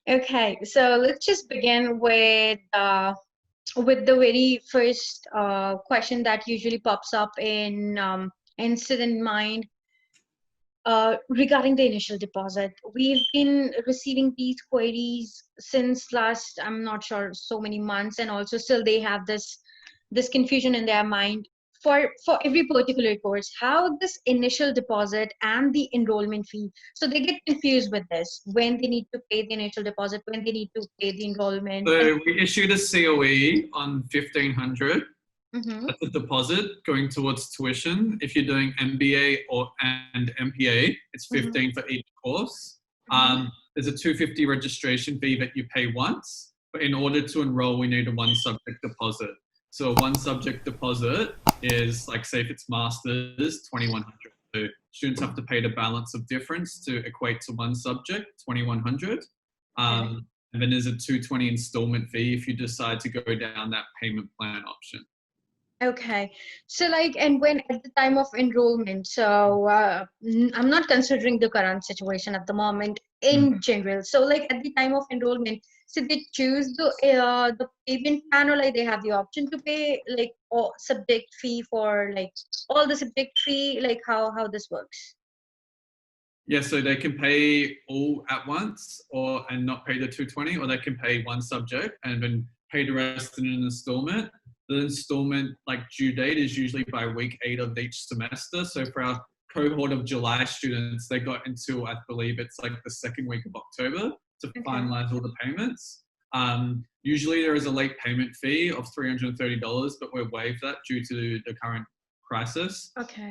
Okay, so let's just begin with the very first question that usually pops up in student mind regarding the initial deposit. We've been receiving these queries since last, I'm not sure, so many months, and also still they have this confusion in their mind for every particular course, how this initial deposit and the enrollment fee. So they get confused with this, when they need to pay the initial deposit, when they need to pay the enrollment. So we issued a COE on 1,500. Mm-hmm. That's a deposit going towards tuition. If you're doing MBA and MPA, it's 15 for each course. There's a 250 registration fee that you pay once, but in order to enroll, we need a one subject deposit. So one subject deposit is, like, say if it's masters, 2,100. So students have to pay the balance of difference to equate to one subject, 2,100. And then there's a 220 installment fee if you decide to go down that payment plan option. Okay, so like, and when at the time of enrollment, so I'm not considering the current situation at the moment in general. So like at the time of enrollment, so they choose the payment plan, or like they have the option to pay like all subject fee for like all the subject fee, like how this works. Yeah, so they can pay all at once and not pay the 220, or they can pay one subject and then pay the rest in an installment. The installment due date is usually by week 8 of each semester. So for our cohort of July students, they got until, I believe it's like the second week of October to finalize all the payments. Usually there is a late payment fee of $330, but we've waived that due to the current crisis. Okay.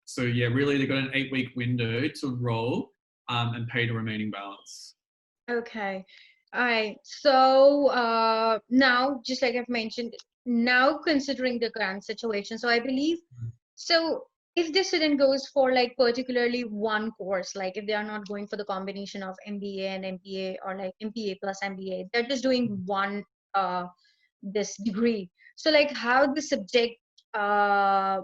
So yeah, really they've got an 8-week window to enroll and pay the remaining balance. Okay. All right. So now, just like I've mentioned, now considering the current situation, so I believe, so if the student goes for like particularly one course, like if they are not going for the combination of MBA and MPA, or like MPA plus MBA, they're just doing one this degree. So like how the subject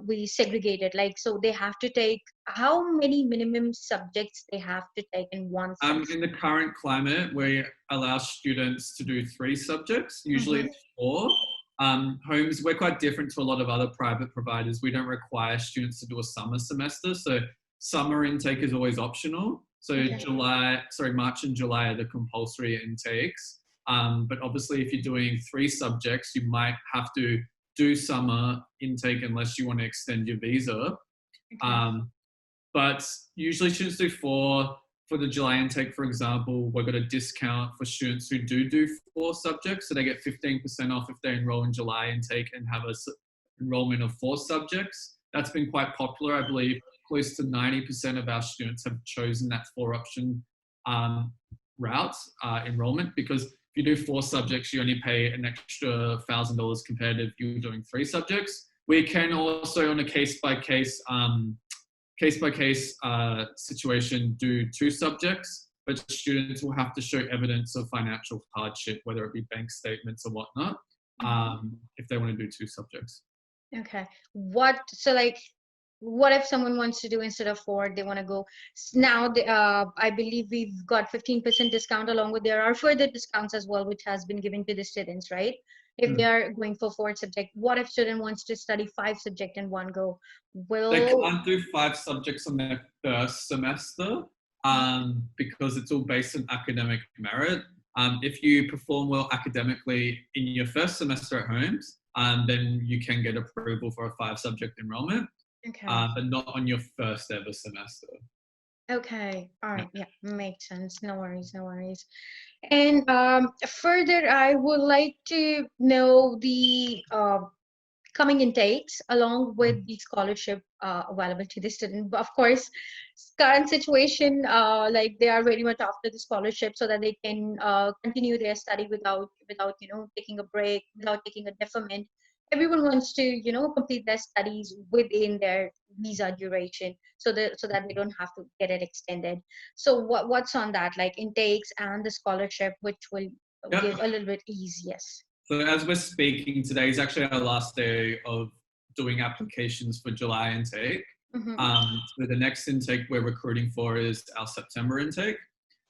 we segregated, like so they have to take how many minimum subjects they have to take in one semester? In the current climate, we allow students to do 3 subjects. Usually it's 4. Holmes, we're quite different to a lot of other private providers. We don't require students to do a summer semester. So summer intake is always optional. So March and July are the compulsory intakes. But obviously if you're doing 3 subjects, you might have to do summer intake unless you want to extend your visa. But usually students do 4. For the July intake, for example, we've got a discount for students who do 4 subjects. So they get 15% off if they enroll in July intake and have a enrollment of 4 subjects. That's been quite popular. I believe close to 90% of our students have chosen that 4 option route enrollment, because if you do 4 subjects, you only pay an extra $1,000 compared to if you were doing 3 subjects. We can also, on a case-by-case situation, do 2 subjects, but students will have to show evidence of financial hardship, whether it be bank statements or whatnot, if they want to do 2 subjects. Okay. So like, what if someone wants to do instead of 4, they want to go now? I believe we've got 15% discount, along with there are further discounts as well, which has been given to the students, right? If they are going for 4 subject, what if student wants to study 5 subject in one go? They can't do 5 subjects on their first semester because it's all based on academic merit. If you perform well academically in your first semester at Holmes, then you can get approval for a 5 subject enrollment, but not on your first ever semester. Okay. All right. Yeah, makes sense. No worries. No worries. And further, I would like to know the coming intakes along with the scholarship available to the student. But of course, current situation, like they are very much after the scholarship so that they can continue their study without taking a break, without taking a deferment. Everyone wants to complete their studies within their visa duration, so that they don't have to get it extended. So what's on that, like intakes and the scholarship, which will give a little bit ease? Yes. So as we're speaking, today is actually our last day of doing applications for July intake. So the next intake we're recruiting for is our September intake.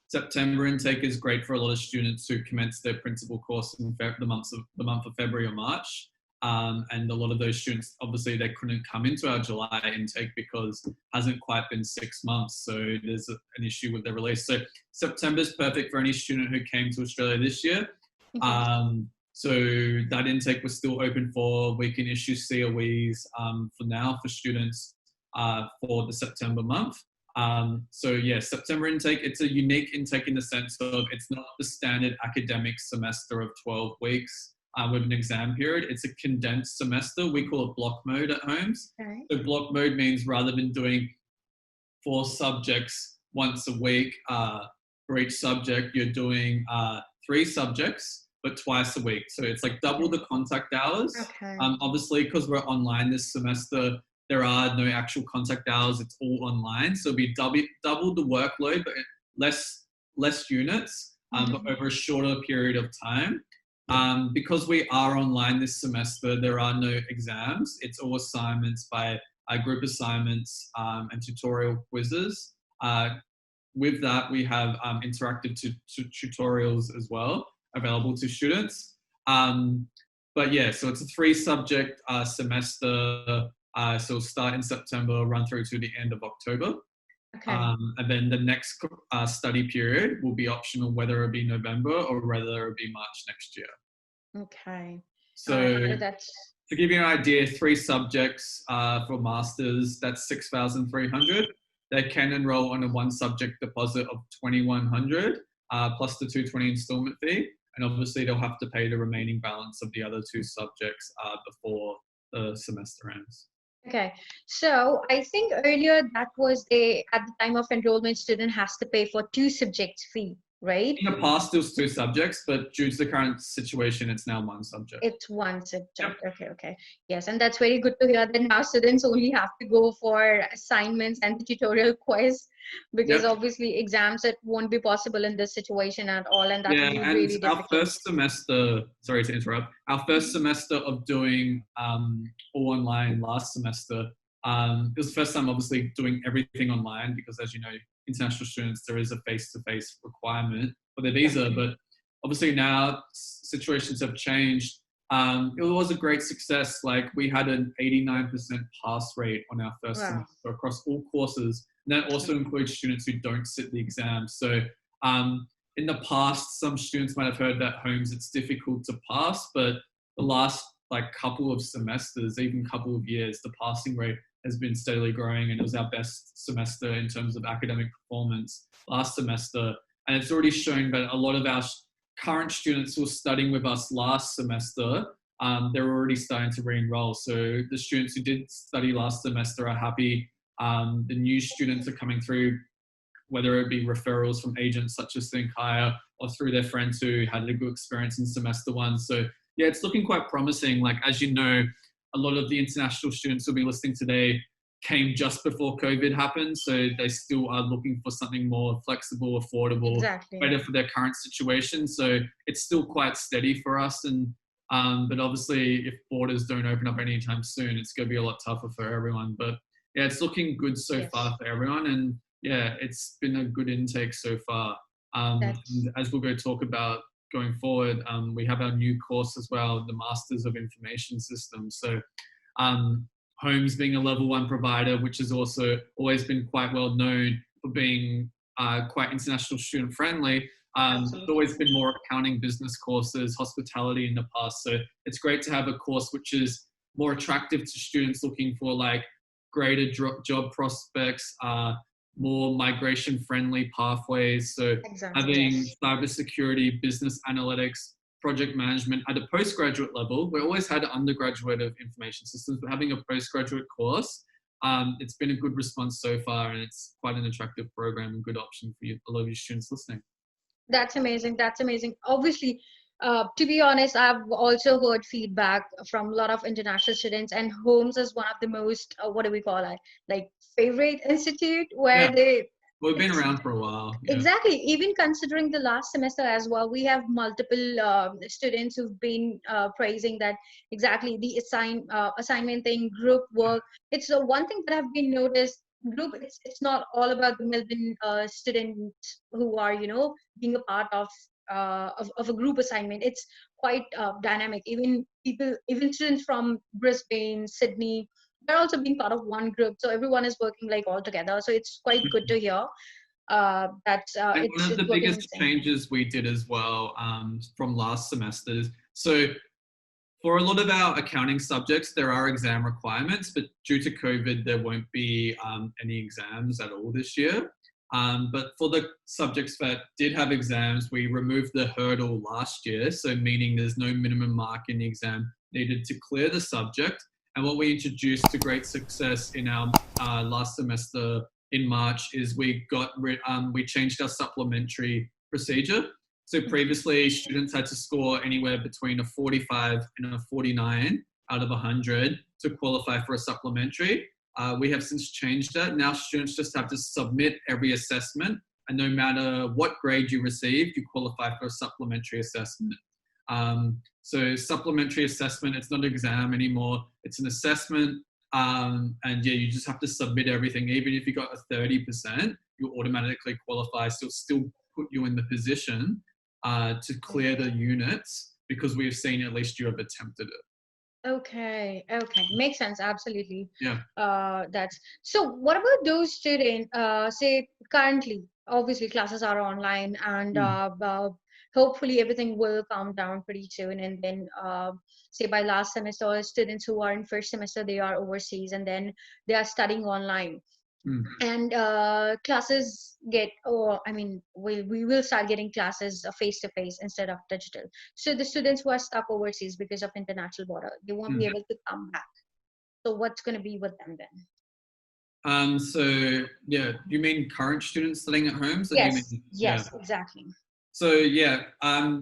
September intake is great for a lot of students who commence their principal course in the month of February or March. And a lot of those students, obviously, they couldn't come into our July intake because it hasn't quite been 6 months. So there's an issue with their release. So September is perfect for any student who came to Australia this year. So that intake was still open for, we can issue COEs for now for students for the September month. So yeah, September intake, it's a unique intake in the sense of it's not the standard academic semester of 12 weeks with an exam period. It's a condensed semester. We call it block mode at Holmes. Okay. So block mode means rather than doing 4 subjects once a week for each subject, you're doing 3 subjects but twice a week. So it's like double the contact hours. Okay. Obviously, because we're online this semester, there are no actual contact hours. It's all online. So it'll be double the workload, but less units, but over a shorter period of time. Because we are online this semester, there are no exams. It's all assignments by group assignments and tutorial quizzes. With that, we have interactive tutorials as well available to students. But yeah, so it's a 3-subject semester. So it'll start in September, run through to the end of October. Okay. And then the next study period will be optional, whether it be November or whether it be March next year. Okay. So That's... to give you an idea, 3 subjects for masters, that's 6,300. They can enroll on a 1-subject deposit of 2,100 plus the 220 installment fee. And obviously they'll have to pay the remaining balance of the other 2 subjects before the semester ends. Okay, so I think earlier that was at the time of enrollment, student has to pay for 2 subjects fee, right? In the past, it was 2 subjects, but due to the current situation, it's now 1 subject. It's 1 subject. Yep. Okay. Yes, and that's very good to hear that now students only have to go for assignments and the tutorial quiz, because obviously exams, it won't be possible in this situation at all, and that would be really difficult. Our first semester, sorry to interrupt, our first semester of doing all online last semester, it was the first time obviously doing everything online, because as you know, international students, there is a face-to-face requirement for their visa, but obviously now situations have changed. It was a great success. Like we had an 89% pass rate on our first semester across all courses. And that also includes students who don't sit the exam. So in the past, some students might have heard that Holmes, it's difficult to pass, but the last couple of semesters, even couple of years, the passing rate has been steadily growing, and it was our best semester in terms of academic performance last semester. And it's already shown that a lot of our current students who were studying with us last semester, they're already starting to re-enroll. So the students who did study last semester are happy. The new students are coming through, whether it be referrals from agents such as Think Higher or through their friends who had a good experience in semester 1. So yeah, it's looking quite promising. Like, as you know, a lot of the international students who'll be listening today came just before COVID happened. So they still are looking for something more flexible, affordable, better for their current situation. So it's still quite steady for us. And but obviously if borders don't open up anytime soon, it's going to be a lot tougher for everyone. But yeah, it's looking good so far for everyone. And yeah, it's been a good intake so far. And as we'll go talk about going forward, we have our new course as well, the Masters of Information Systems. So Holmes being a level 1 provider, which has also always been quite well known for being quite international student friendly. There's always been more accounting, business courses, hospitality in the past. So it's great to have a course which is more attractive to students looking for greater job prospects, more migration-friendly pathways. So having cybersecurity, business analytics, project management at a postgraduate level. We always had an undergraduate of information systems, but having a postgraduate course, it's been a good response so far, and it's quite an attractive program and good option for a lot of your students listening. That's amazing. That's amazing. Obviously, to be honest, I've also heard feedback from a lot of international students, and Holmes is one of the most, what do we call it, favorite institute where we've been around for a while. Exactly. Even considering the last semester as well, we have multiple students who've been praising that the assignment thing, group work. It's the one thing that I've been noticed. group, it's not all about the Melbourne students who are, being a part of a group assignment. It's quite dynamic. Even students from Brisbane, Sydney, they're also being part of one group. So everyone is working like all together. So it's quite good to hear that And one of it's the working in biggest sync. changes we did as well from last semester, so for a lot of our accounting subjects, there are exam requirements, but due to COVID, there won't be any exams at all this year. But for the subjects that did have exams, we removed the hurdle last year. So meaning there's no minimum mark in the exam needed to clear the subject. And what we introduced to great success in our last semester in March is we changed our supplementary procedure. So previously, students had to score anywhere between a 45 and a 49 out of 100 to qualify for a supplementary. We have since changed that. Now students just have to submit every assessment, and no matter what grade you receive, you qualify for a supplementary assessment. So supplementary assessment, it's not an exam anymore. It's an assessment. And yeah, you just have to submit everything. Even if you got a 30%, you automatically qualify. So it'll still put you in the position to clear the units because we've seen at least you have attempted it. Okay, okay, makes sense, absolutely. Yeah. That's so. What about those students? Say currently, obviously classes are online, and Mm. hopefully everything will calm down pretty soon. And then, say by last semester, students who are in first semester, they are overseas, and then they are studying online. Mm. And classes get, or I mean, we will start getting classes face to face instead of digital. So the students who are stuck overseas because of international border, they won't be Mm. able to come back. So what's going to be with them then? So yeah, you mean current students studying at home? So do you Yes, mean, yeah. yes, exactly. So yeah,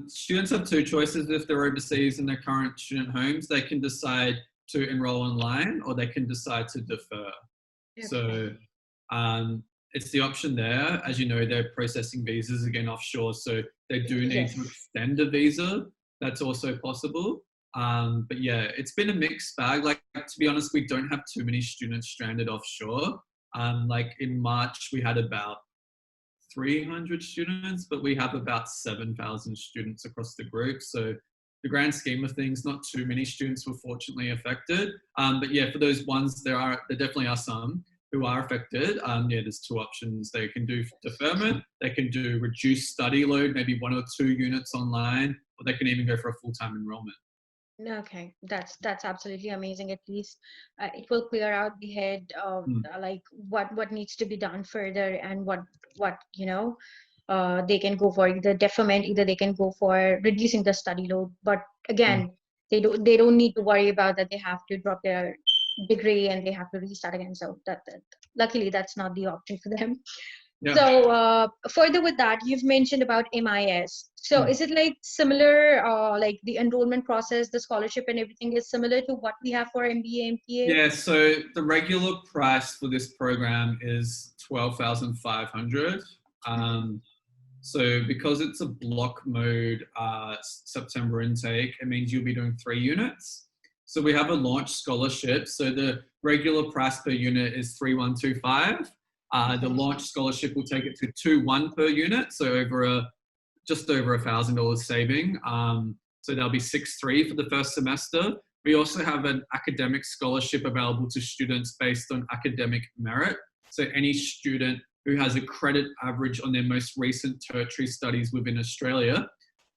students have two choices if they're overseas in their current student homes. They can decide to enroll online or they can decide to defer. So Okay. it's the option there. As you know, they're processing visas again offshore, so they do need to Yes. extend a visa. That's also possible. But yeah, it's been a mixed bag. Like to be honest, we don't have too many students stranded offshore. Like in March, we had about 300 students, but we have about 7,000 students across the group. So the grand scheme of things, not too many students were fortunately affected. But yeah, for those ones, there definitely are some who are affected. Yeah, there's two options. They can do deferment, they can do reduced study load, maybe 1 or 2 units online, or they can even go for a full-time enrollment. Okay, that's absolutely amazing. At least it will clear out the head of Mm. like what needs to be done further, and what they can go for either deferment, either they can go for reducing the study load. But Mm. again, they don't need to worry about that. They have to drop their degree and they have to restart again. So that luckily that's not the option for them. Yeah. So further with that, you've mentioned about MIS. So Mm. is it like similar, like the enrollment process, the scholarship and everything is similar to what we have for MBA, MPA? Yeah, so the regular price for this program is 12,500. Um, so because it's a block mode September intake, it means you'll be doing 3 units. So we have a launch scholarship. So the regular price per unit is 3,125. The launch scholarship will take it to 2,1 per unit. So just over $1,000 saving. So there'll be 6,300 for the first semester. We also have an academic scholarship available to students based on academic merit. So any student who has a credit average on their most recent tertiary studies within Australia,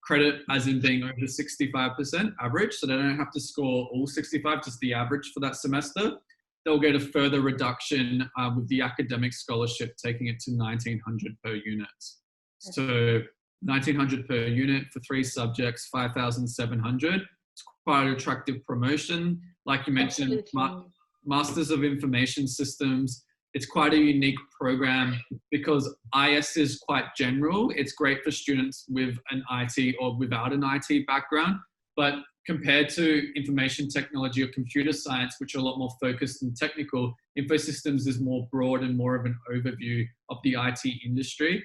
credit as in being over 65% average, so they don't have to score all 65, just the average for that semester. They'll get a further reduction with the academic scholarship, taking it to 1,900 per unit. So 1,900 per unit for 3 subjects, 5,700. It's quite an attractive promotion. Like you mentioned, Absolutely. Masters of Information Systems, it's quite a unique program because IS is quite general. It's great for students with an IT or without an IT background, but compared to information technology or computer science, which are a lot more focused and technical, Infosystems is more broad and more of an overview of the IT industry.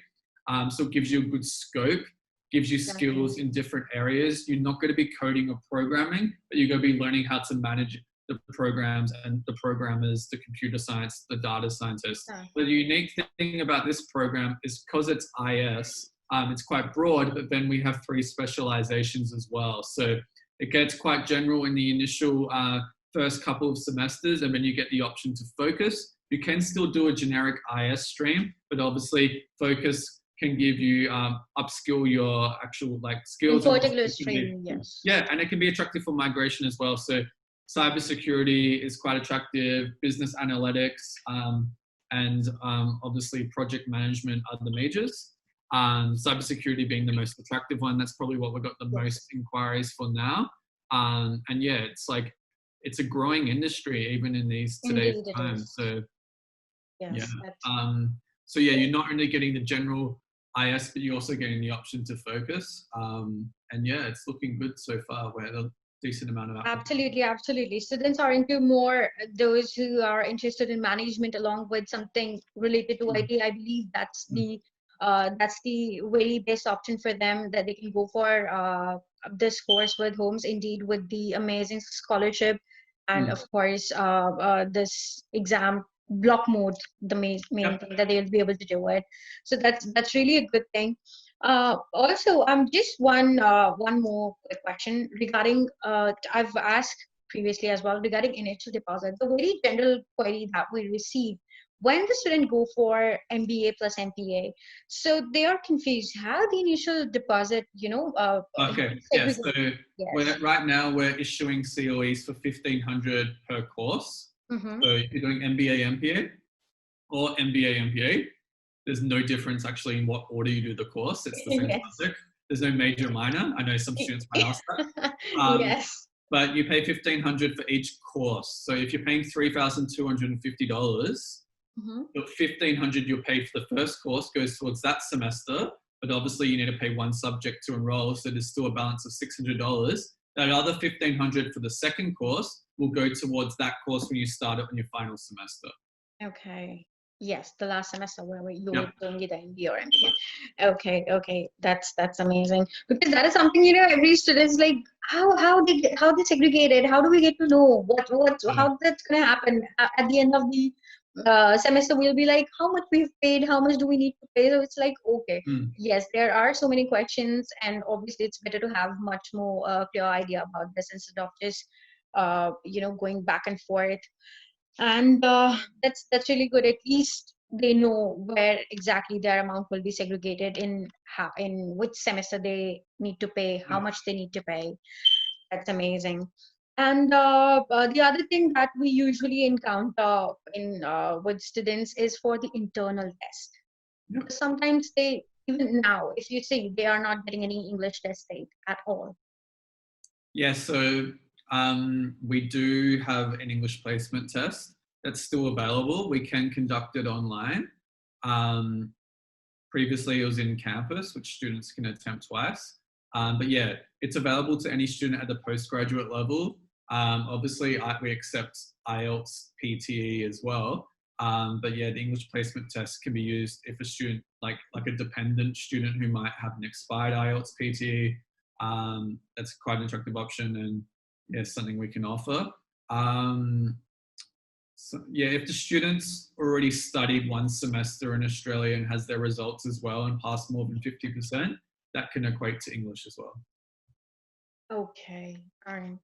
So it gives you a good scope, gives you skills in different areas. You're not going to be coding or programming, but you're going to be learning how to manage the programs and the programmers, the computer science, the data scientists. The unique thing about this program is because it's IS, it's quite broad, but then we have 3 specializations as well. So it gets quite general in the initial first couple of semesters, and then you get the option to focus. You can still do a generic IS stream, but obviously focus can give you upskill your actual skills. In particular stream, yes. Yeah, and it can be attractive for migration as well. So cybersecurity is quite attractive, business analytics, and obviously project management are the majors. Cybersecurity being the most attractive one. That's probably what we've got the most inquiries for now. And yeah, it's a growing industry even in today's times. So yes, yeah. So yeah, you're not only getting the general IS, but you're also getting the option to focus. And yeah, it's looking good so far. We're at a decent amount of applicants. Absolutely. Students are into more those who are interested in management along with something related to IT. I believe that's the very best option for them, that they can go for this course with Holmes, indeed, with the amazing scholarship and of course this exam block mode, the main thing that they'll be able to do it. So that's really a good thing. Also, just one more quick question regarding I've asked previously as well regarding initial deposit. The very general query that we receive when the student go for MBA plus MPA, so they are confused how the initial deposit, okay, yes. So right now we're issuing COEs for 1,500 per course. So if you're doing MBA MPA or MBA MPA, there's no difference actually in what order you do the course. It's the same subject. There's no major minor. I know some students might ask that. Yes. But you pay $1,500 for each course. So if you're paying $3,250, $1,500 you'll pay for the first course goes towards that semester. But obviously you need to pay one subject to enroll, so there's still a balance of $600. That other $1,500 for the second course will go towards that course when you start it on your final semester. Okay. Yes, the last semester where you were doing the MBA or MBA. Okay, that's amazing, because that is something every student is like, how they segregate it. How do we get to know how that's gonna happen at the end of the semester? We'll be like, how much we've paid, how much do we need to pay? So it's like, okay, yes, there are so many questions, and obviously it's better to have much more clear idea about this instead of just going back and forth. And that's really good. At least they know where exactly their amount will be segregated in which semester they need to pay, how much they need to pay. That's amazing. And the other thing that we usually encounter with students is for the internal test. Sometimes even now, if you see, they are not getting any English test at all. Yes, so we do have an English placement test that's still available. We can conduct it online. Previously, it was in campus, which students can attempt twice. But yeah, it's available to any student at the postgraduate level. Obviously, we accept IELTS, PTE as well. But yeah, the English placement test can be used if a student, like a dependent student who might have an expired IELTS, PTE. That's quite an attractive option, and yeah, something we can offer. So yeah, if the student's already studied one semester in Australia and has their results as well and passed more than 50%, that can equate to English as well. Okay, all right,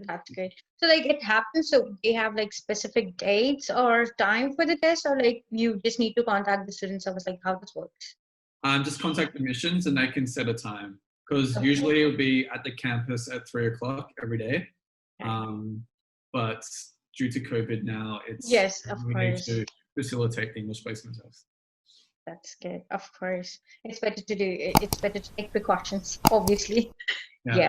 that's good. So it happens, so they have specific dates or time for the test, or you just need to contact the student service, how this works? Just contact admissions and they can set a time, because usually it'll be at the campus at 3 o'clock every day. But due to COVID now, we need to facilitate the English placement test. That's good. Of course, it's better to take precautions, obviously. Yeah.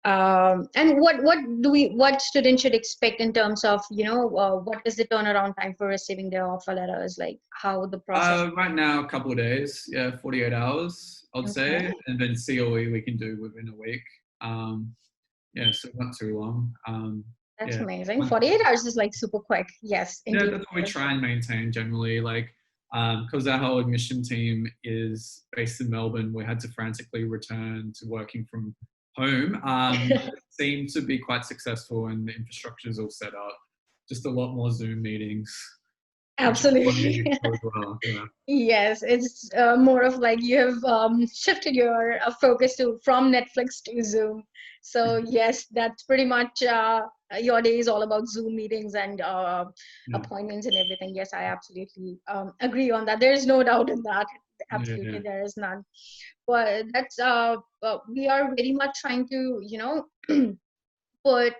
And what students should expect in terms of what is the turnaround time for receiving their offer letters, how the process? Right now, a couple of days, 48 hours, I'd say, and then COE we can do within a week. So not too long. That's amazing. 48 hours is super quick. Yes, indeed. Yeah, that's what we try and maintain generally. Because our whole admission team is based in Melbourne, we had to frantically return to working from home, seem to be quite successful, and the infrastructure is all set up. Just a lot more Zoom meetings, which is what I'm Absolutely. used to as well. Yeah. Yes, it's more of like you have shifted your focus to from Netflix to Zoom. So yes, that's pretty much your day is all about Zoom meetings and Yeah. appointments and everything. Yes, I absolutely agree on that. There is no doubt in that. Yeah. Absolutely, Yeah. there is none. But that's we are very much trying to, put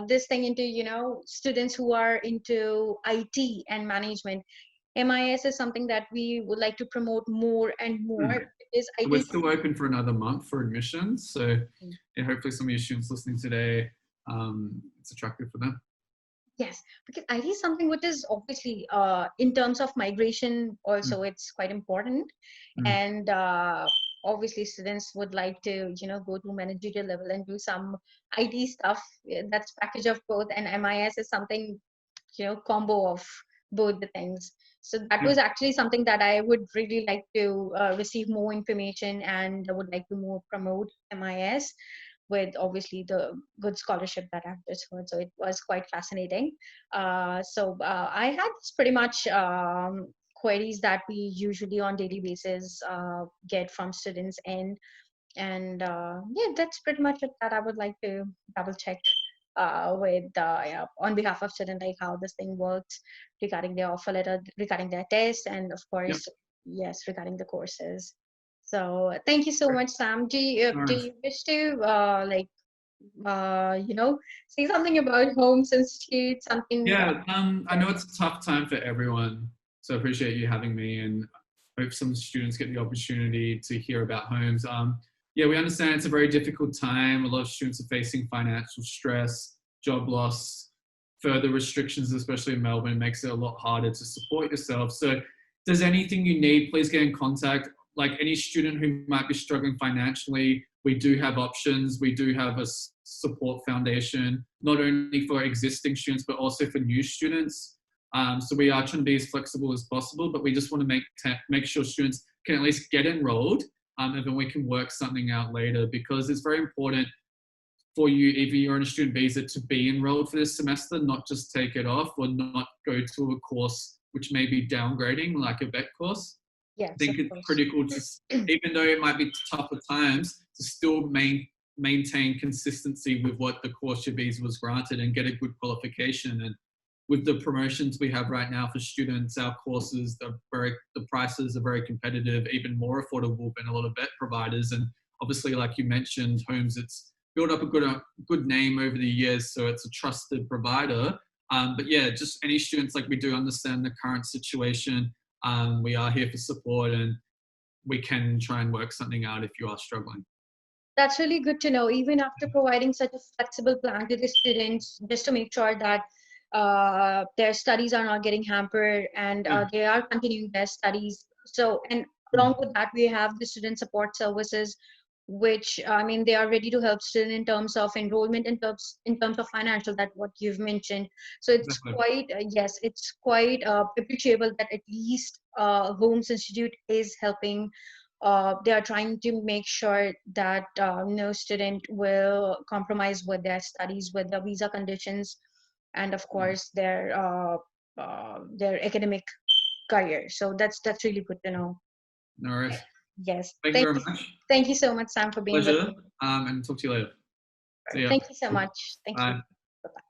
this thing into, students who are into IT and management. MIS is something that we would like to promote more and more Hmm. because We're IT. still open for another month for admissions. So yeah, hopefully some of your students listening today, it's attractive for them. Yes, because IT is something which is obviously in terms of migration also it's quite important, Mm. and obviously students would like to go to managerial level and do some IT stuff. That's package of both, and MIS is something combo of both the things. So that Yeah. was actually something that I would really like to receive more information, and I would like to more promote MIS with obviously the good scholarship that I've just heard. So it was quite fascinating. I had this pretty much queries that we usually on daily basis get from students, and yeah, that's pretty much it that I would like to double check with yeah, on behalf of student, like how this thing works regarding their offer letter, regarding their test, and of Yeah. course, yes, regarding the courses. So thank you so much, Sam. All Do right. you wish to say something about Holmes Institute, something? Yeah, I know it's a tough time for everyone, so I appreciate you having me, and hope some students get the opportunity to hear about homes. Yeah, we understand it's a very difficult time. A lot of students are facing financial stress, job loss, further restrictions, especially in Melbourne, makes it a lot harder to support yourself. So, if there's anything you need, please get in contact. Like any student who might be struggling financially, we do have options. We do have a support foundation, not only for existing students, but also for new students. So we are trying to be as flexible as possible, but we just want to make sure students can at least get enrolled, and then we can work something out later, because it's very important for you, if you're on a student visa, to be enrolled for this semester, not just take it off or not go to a course which may be downgrading, like a vet course. I Yes, of think it's course. critical to, even though it might be tougher times, to still maintain consistency with what the course your visa was granted and get a good qualification. And with the promotions we have right now for students, our courses, the prices are very competitive, even more affordable than a lot of vet providers. And obviously, like you mentioned, Holmes, it's built up a good name over the years, so it's a trusted provider. But yeah, just any students, like, we do understand the current situation. We are here for support, and we can try and work something out if you are struggling. That's really good to know, even after providing such a flexible plan to the students, just to make sure that their studies are not getting hampered and Yeah. they are continuing their studies. So, and along with that, we have the student support services, which I mean, they are ready to help students in terms of enrollment, in terms of financial, that what you've mentioned. So it's Definitely. quite yes, it's quite appreciable that at least Holmes Institute is helping. They are trying to make sure that no student will compromise with their studies, with their visa conditions, and of course their academic career. So that's really good to know. No worries. Yes, Thank you very much. thank you so much, Sam, for being with Pleasure. me. And talk to you later. See ya. Thank you so much. Thank you. Bye.